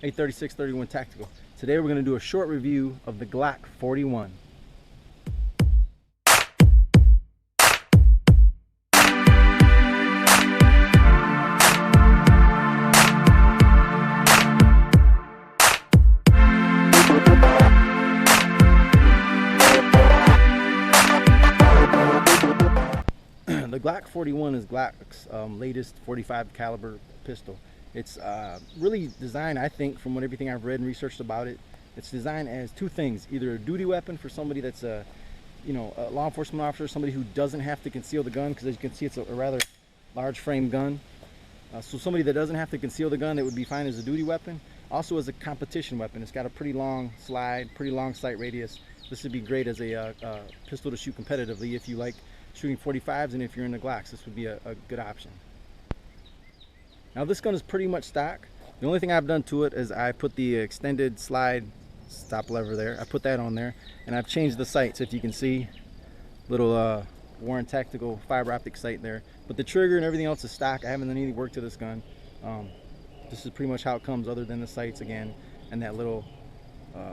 836-31 Tactical. Today we're going to do a short review of the Glock 41. The Glock 41 is Glock's latest 45 caliber pistol. It's really designed, I think, from everything I've read and researched about it, it's designed as two things: either a duty weapon for somebody that's a law enforcement officer, somebody who doesn't have to conceal the gun, because as you can see, it's a rather large frame gun. So somebody that doesn't have to conceal the gun, that would be fine as a duty weapon. Also as a competition weapon. It's got a pretty long slide, pretty long sight radius. This would be great as a pistol to shoot competitively if you like shooting 45s, and if you're in the Glocks, this would be a good option. Now this gun is pretty much stock. The only thing I've done to it is I put the extended slide stop lever there. I put that on there, and I've changed the sights. If you can see, little Warren Tactical fiber optic sight there. But the trigger and everything else is stock. I haven't done any work to this gun. This is pretty much how it comes, other than the sights again and that little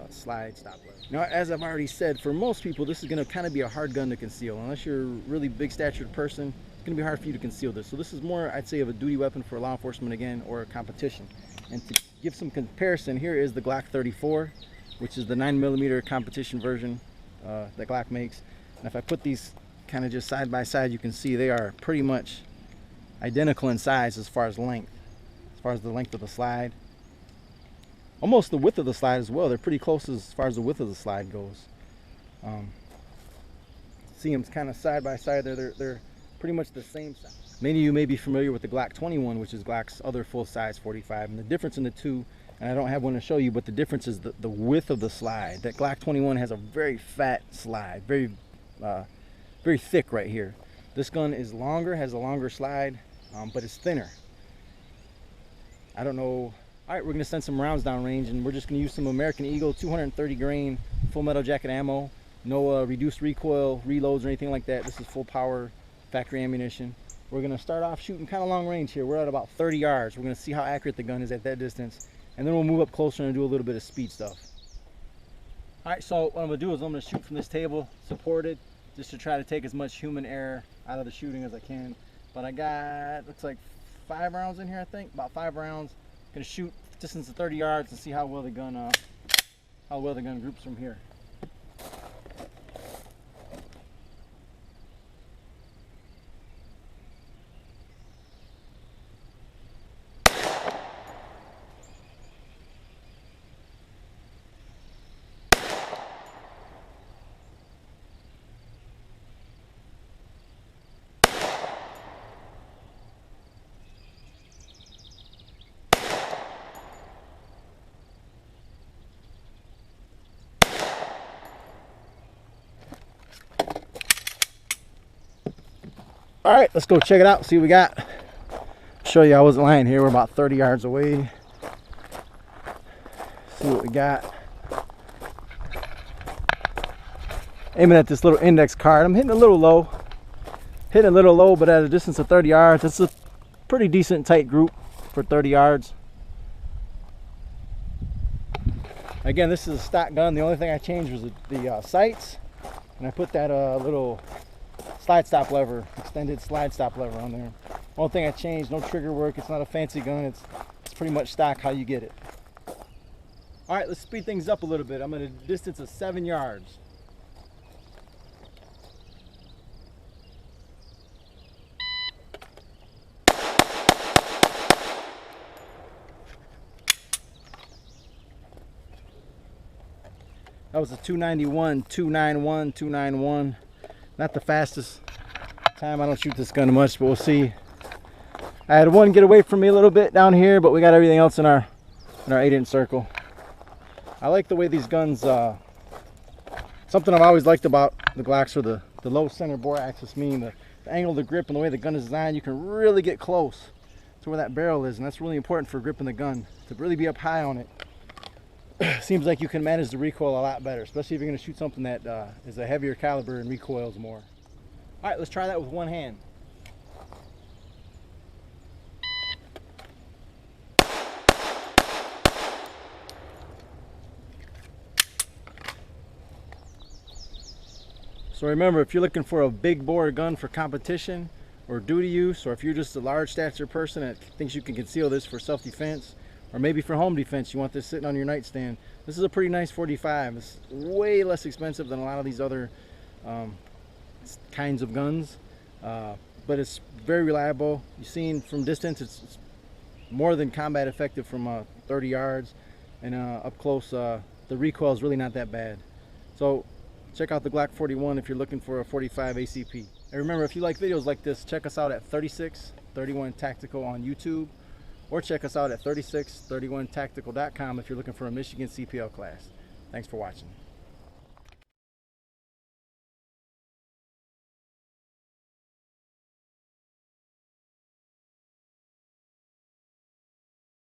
slide stop lever. Now, as I've already said, for most people this is going to kind of be a hard gun to conceal. Unless you're a really big statured person, it's going to be hard for you to conceal this. So this is more, I'd say, of a duty weapon for law enforcement again, or a competition. And to give some comparison, here is the Glock 34, which is the 9mm competition version that Glock makes. And if I put these kind of just side by side, you can see they are pretty much identical in size as far as length, as far as the length of the slide. Almost the width of the slide as well. They're pretty close as far as the width of the slide goes. See them kind of side by side there. They're pretty much the same size. Many of you may be familiar with the Glock 21, which is Glock's other full-size 45. And the difference in the two, and I don't have one to show you, but the difference is the width of the slide. That Glock 21 has a very fat slide, very thick right here. This gun is longer, has a longer slide, but it's thinner. I don't know. All right, we're going to send some rounds down range, and we're just going to use some American Eagle 230 grain full metal jacket ammo. No reduced recoil reloads or anything like that. This is full power factory ammunition. We're going to start off shooting kind of long range here. We're at about 30 yards. We're going to see how accurate the gun is at that distance, and then we'll move up closer and do a little bit of speed stuff. All right, so what I'm going to do is I'm going to shoot from this table, supported, just to try to take as much human error out of the shooting as I can. But I got, looks like 5 rounds in here, I think, about 5 rounds. Gonna shoot distance of 30 yards and see how well the gun groups from here. All right, let's go check it out, see what we got. Show you I wasn't lying here. We're about 30 yards away. See what we got. Aiming at this little index card. I'm hitting a little low. But at a distance of 30 yards, it's a pretty decent tight group for 30 yards. Again, this is a stock gun. The only thing I changed was the sights, and I put that little slide stop lever, extended slide stop lever on there. Only thing I changed, no trigger work. It's not a fancy gun. It's pretty much stock how you get it. All right, let's speed things up a little bit. I'm at a distance of 7 yards. That was a 291, 291, 291. Not the fastest time. I don't shoot this gun much, but we'll see. I had one get away from me a little bit down here, but we got everything else in our 8-inch circle. I like the way these guns, something I've always liked about the Glocks are the low center bore axis, meaning the angle of the grip and the way the gun is designed. You can really get close to where that barrel is, and that's really important for gripping the gun, to really be up high on it. Seems like you can manage the recoil a lot better, especially if you're going to shoot something that is a heavier caliber and recoils more. All right, let's try that with one hand. So remember, if you're looking for a big bore gun for competition or duty use, or if you're just a large stature person that thinks you can conceal this for self-defense, or maybe for home defense, you want this sitting on your nightstand, this is a pretty nice 45. It's way less expensive than a lot of these other kinds of guns, but it's very reliable. You've seen from distance, it's more than combat effective from 30 yards, and up close, the recoil is really not that bad. So check out the Glock 41 if you're looking for a 45 ACP. And remember, if you like videos like this, check us out at 3631 Tactical on YouTube, or check us out at 3631tactical.com if you're looking for a Michigan CPL class. Thanks for watching.